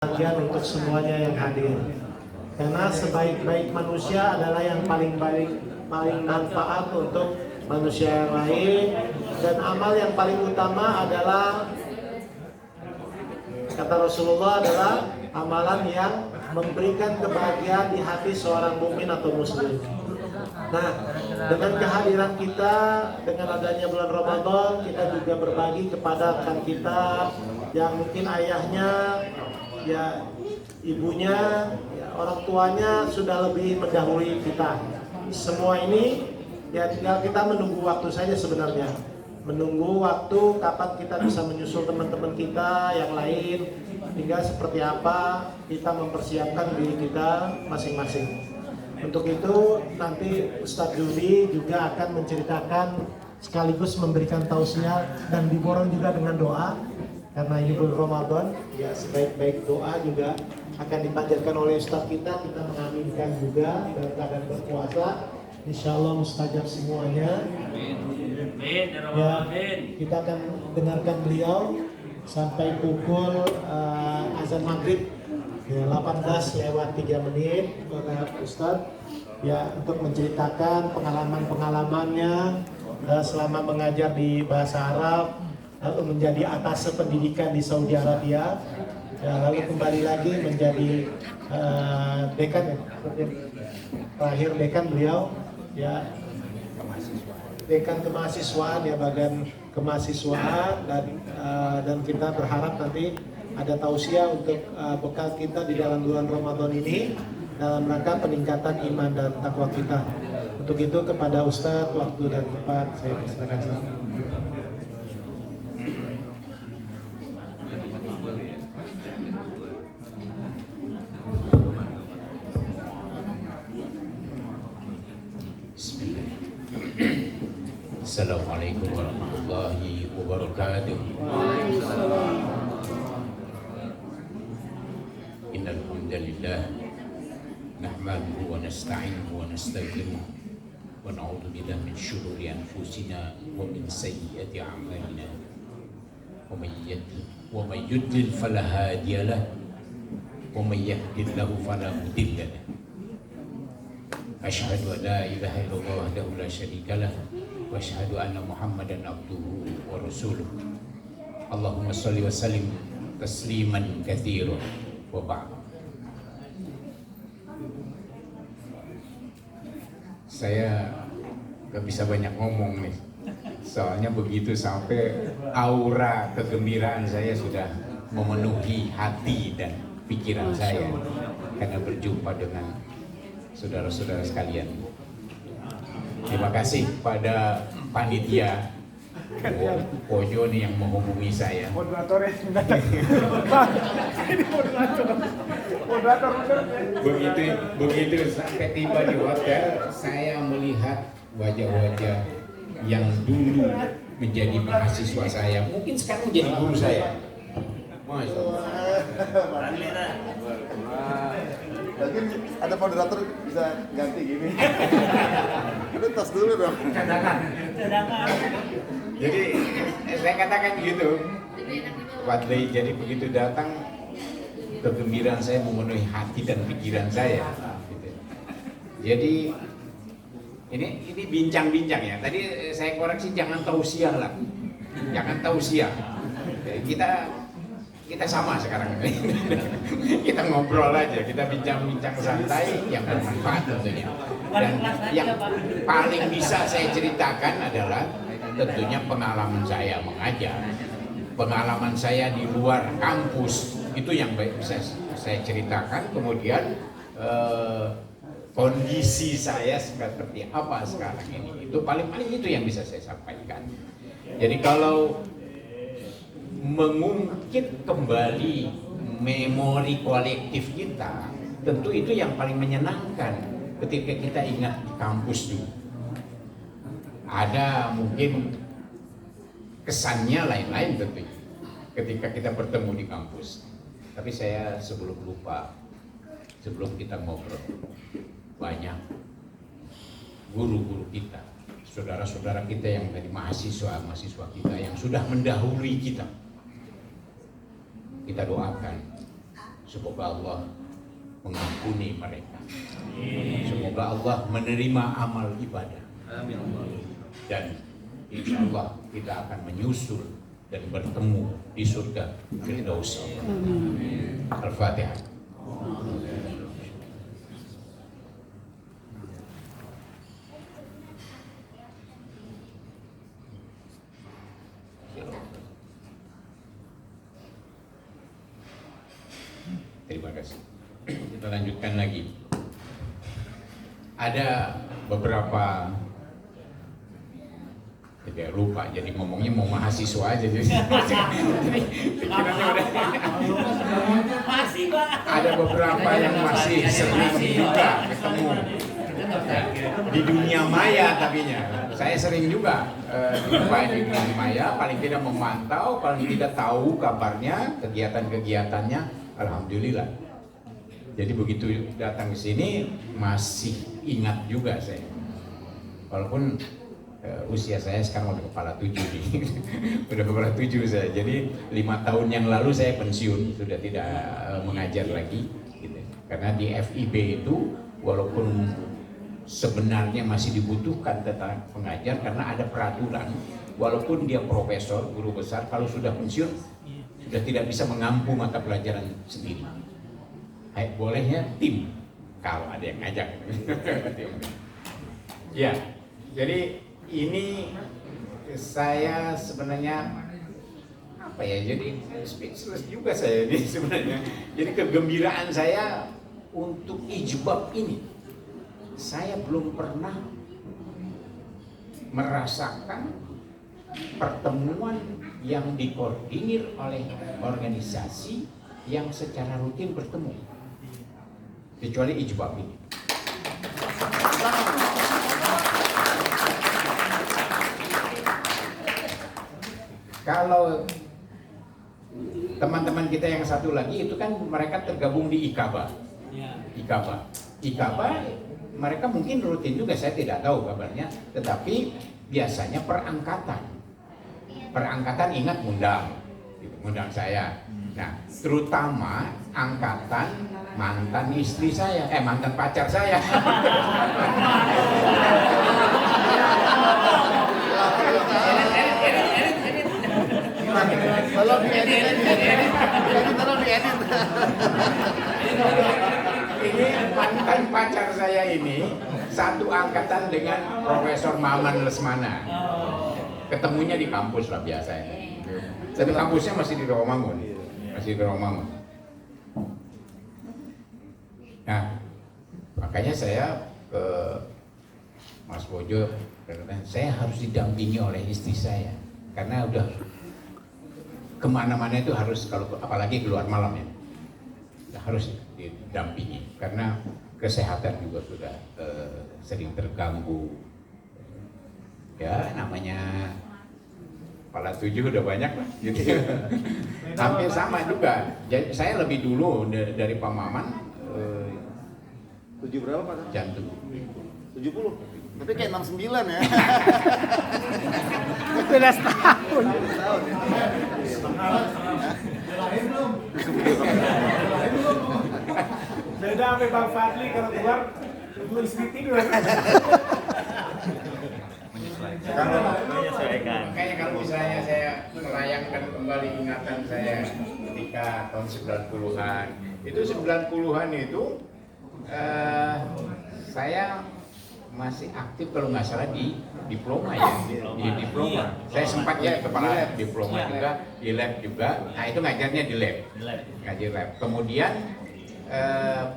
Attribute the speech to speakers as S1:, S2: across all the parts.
S1: Bagian untuk semuanya yang hadir. Karena sebaik-baik manusia adalah yang paling baik, paling manfaat untuk manusia yang lain, dan amal yang paling utama adalah, kata Rasulullah, adalah amalan yang memberikan kebahagiaan di hati seorang mukmin atau muslim. Nah, dengan kehadiran kita, dengan adanya bulan Ramadan, kita juga berbagi kepada rekan kita yang mungkin ayahnya, ya ibunya, ya, orang tuanya sudah lebih mendahului kita. Semua ini ya tinggal kita menunggu waktu saja sebenarnya. Menunggu waktu kapan kita bisa menyusul teman-teman kita yang lain, tinggal seperti apa kita mempersiapkan diri kita masing-masing. Untuk itu nanti Ustadz Juli juga akan menceritakan sekaligus memberikan tausiah dan diborong juga dengan doa. Karena ini bulan Ramadan, ya sebaik-baik doa juga akan dipanjatkan oleh Ustadz kita mengaminkan juga dalam keadaan berpuasa. Insya Allah mustajab semuanya. Ya, kita akan dengarkan beliau sampai pukul azan maghrib, ya, 18:03 Bapak Ustadz, ya, untuk menceritakan pengalaman-pengalamannya selama mengajar di bahasa Arab, lalu menjadi atas pendidikan di Saudi Arabia, ya, lalu kembali lagi menjadi dekan, ya, terakhir dekan beliau, ya, dekan kemahasiswaan, ya, bagian kemahasiswaan, dan kita berharap nanti ada tausiah untuk bekal kita di dalam bulan Ramadan ini dalam rangka peningkatan iman dan takwa kita. Untuk itu kepada Ustadz, waktu dan tempat saya persilakan.
S2: Assalamualaikum warahmatullahi wabarakatuh. Innal hamdalillah nahmaduhu wa nasta'inuhu wa nastaghfiruh wa na'udzu billahi min shururi anfusina wa min sayyiati a'malina. Wa may yudlil fala hadiya lahu wa may yahdihillahu fala mudilla lahu. Asyhadu an la ilaha illallah wahdahu la syarika lah wa asyhadu anna Muhammadan abduhu wa rasuluh. Allahumma shalli wa sallim tasliman katsiran wa ba'd. Saya gak bisa banyak ngomong nih, soalnya begitu sampai aura kegembiraan saya sudah memenuhi hati dan pikiran saya karena berjumpa dengan saudara-saudara sekalian. Terima kasih pada panitia Pojo nih yang menghubungi saya.
S3: Moderator ya, ini moderator.
S2: Begitu sampai tiba di hotel, saya melihat wajah-wajah yang dulu menjadi mahasiswa saya, mungkin sekarang menjadi guru saya. Masya Allah.
S3: Mungkin ada moderator bisa ganti gini. Itu tas dulu dong.
S2: Jadi saya katakan gitu, Wadley, jadi begitu datang kegembiraan saya memenuhi hati dan pikiran saya. Gitu. Jadi ini bincang-bincang ya. Tadi saya koreksi, jangan tausiah lah, jangan tausiah. Jadi kita sama sekarang. Kita ngobrol aja, kita bincang-bincang santai yang bermanfaat tentunya. Dan yang paling bisa saya ceritakan adalah tentunya pengalaman saya mengajar, pengalaman saya di luar kampus, itu yang bisa saya ceritakan. Kemudian kondisi saya seperti apa sekarang ini, itu paling itu yang bisa saya sampaikan. Jadi kalau mengungkit kembali memori kolektif kita, tentu itu yang paling menyenangkan ketika kita ingat di kampus dulu. Ada mungkin kesannya lain-lain tentu ketika kita bertemu di kampus. Tapi saya sebelum lupa, sebelum kita ngobrol, banyak guru-guru kita, saudara-saudara kita yang dari mahasiswa kita yang sudah mendahului kita doakan Semoga Allah mengampuni mereka. Semoga Allah menerima amal ibadah. Dan insya Allah kita akan menyusul dan bertemu di surga Firdaus. Al-Fatihah. Terima kasih. Kita lanjutkan lagi. Ada beberapa, tidak lupa, jadi ngomongnya mau mahasiswa aja jadi pikirannya udah. Ada beberapa yang masih sering juga ketemu di dunia maya, tapinya saya sering juga jumpa di dunia maya, paling tidak memantau, paling tidak tahu kabarnya, kegiatan-kegiatannya. Alhamdulillah. Jadi begitu datang ke sini masih ingat juga saya. Walaupun usia saya sekarang udah kepala 7 nih. Udah kepala 7 saya. Jadi 5 tahun yang lalu saya pensiun, sudah tidak mengajar lagi gitu. Karena di FIB itu walaupun sebenarnya masih dibutuhkan tentang pengajar karena ada peraturan, walaupun dia profesor, guru besar, kalau sudah pensiun sudah tidak bisa mengampu mata pelajaran sendiri. Bolehnya tim kalau ada yang ngajak. Ya, jadi ini saya sebenarnya apa ya? Jadi speechless juga saya ini sebenarnya. Jadi kegembiraan saya untuk ijbab ini, saya belum pernah merasakan pertemuan yang dikoordinir oleh organisasi yang secara rutin bertemu, kecuali ijbab ini. Kalau teman-teman kita yang satu lagi itu kan mereka tergabung di IKABA. IKABA mereka mungkin rutin juga, saya tidak tahu kabarnya, tetapi biasanya perangkatan ingat ngundang saya. Nah, terutama angkatan mantan istri saya, mantan pacar saya.
S3: Tolong diedit.
S2: Ini mantan pacar saya ini satu angkatan dengan Profesor Maman Lesmana. Ketemunya di kampus lah biasanya. Tapi kampusnya masih di Rawamangun. Nah, makanya saya ke Mas Bojo, saya harus didampingi oleh istri saya. Karena udah kemana-mana itu harus, kalau apalagi keluar malam ya, harus didampingi. Karena kesehatan juga sudah sering terganggu. Ya, namanya kepala 7 udah banyak lah gitu. Hampir sama juga. Jadi saya lebih dulu dari Pak Maman.
S3: 7 berapa Pak?
S2: Jantung
S3: 70. Tapi kayak 69 ya.
S4: Sudah setahun.
S3: Tahun ya.
S4: Beda sama Bang Fadli kalau keluar belum istri tidur.
S2: Menyesuaikan. Makanya kalau misalnya saya melayangkan kembali ingatan saya ketika tahun 90-an, itu 90-an itu saya masih aktif kalau nggak salah di diploma ya, di diploma. Saya sempat ya kepala diploma juga, di lab juga. Nah itu ngajarnya di lab, ngajar lab. Kemudian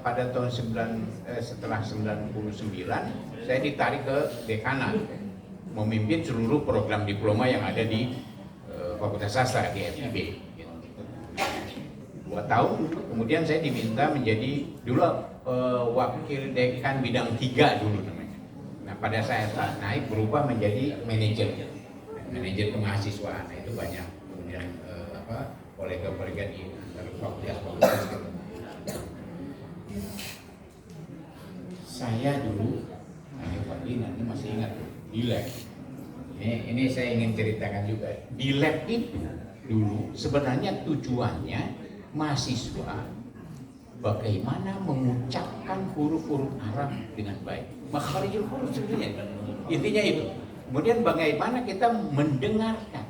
S2: pada tahun setelah 99 saya ditarik ke dekanat memimpin seluruh program diploma yang ada di Fakultas Sastra di FIB. 2 tahun kemudian saya diminta menjadi dulu wakil dekan bidang 3 dulu namanya. Nah pada saya naik berubah menjadi manajer kemahasiswaan. Nah, itu banyak kemudian kolega-kolega di antar fakultas gitu. Saya dulu, nanti masih ingat di lab. Ini saya ingin ceritakan juga. Di lab itu dulu sebenarnya tujuannya mahasiswa bagaimana mengucapkan huruf-huruf Arab dengan baik. Makharijul huruf sebenarnya intinya itu. Kemudian bagaimana kita mendengarkan,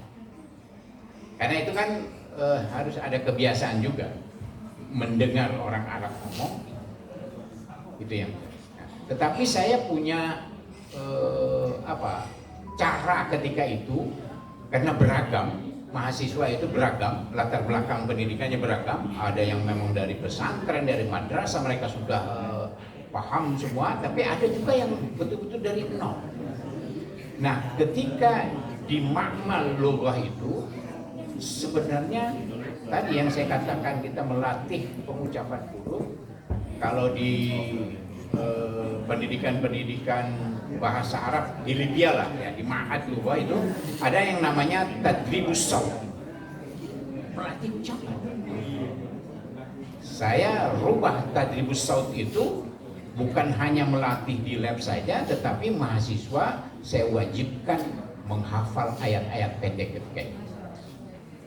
S2: karena itu kan harus ada kebiasaan juga mendengar orang Arab ngomong, itu yang. Tetapi saya punya cara ketika itu, karena beragam, mahasiswa itu beragam, latar belakang pendidikannya beragam, ada yang memang dari pesantren, dari madrasah, mereka sudah paham semua, tapi ada juga yang betul-betul dari nol. Nah, ketika di makmal lughah itu, sebenarnya tadi yang saya katakan kita melatih pengucapan huruf. Kalau di pendidikan bahasa Arab di Libya lah ya, di Ma'had Lughah itu ada yang namanya tadribus shaut, melatih ucapan. Saya rubah tadribus shaut itu bukan hanya melatih di lab saja, tetapi mahasiswa saya wajibkan menghafal ayat-ayat pendek ketika itu.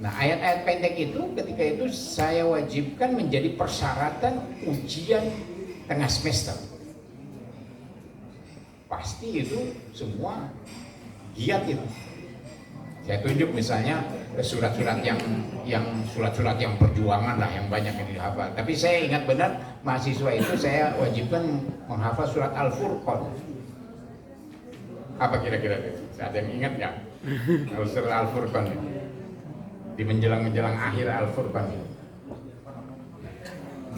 S2: Nah, ayat-ayat pendek itu ketika itu saya wajibkan menjadi persyaratan ujian tengah semester. Pasti itu semua giat itu. Saya tunjuk misalnya surat-surat yang perjuangan lah, yang banyak yang dihafal. Tapi saya ingat benar mahasiswa itu saya wajibkan menghafal surat Al-Furqan. Apa kira-kira itu? Ada yang ingat nggak? Kalau surat Al-Furqan di menjelang akhir Al-Furqan.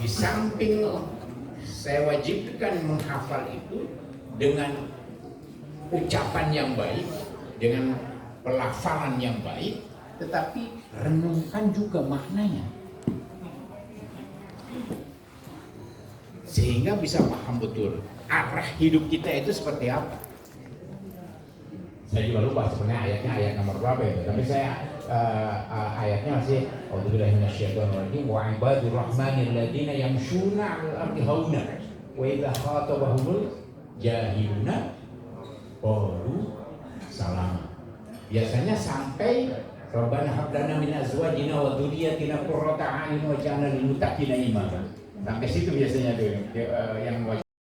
S2: Di samping saya wajibkan menghafal itu dengan ucapan yang baik, dengan pelafalan yang baik, tetapi renungkan juga maknanya sehingga bisa paham betul arah hidup kita itu seperti apa. Saya juga lupa sebenarnya ayatnya ayat nomor berapa itu, tapi saya ayatnya masih A'udzubillahi minasyaitonirrajim wa ibadur rahmanil ladzina yamshuna 'alal ardi hauna wa idza khatabahumul jahiluna qalu salama. Biasanya sampai Rabbana hab lana min azwajina wa dzurriyyatina qurrata a'yun waj'alna lil muttaqina imama. Sampai situ biasanya tuh yang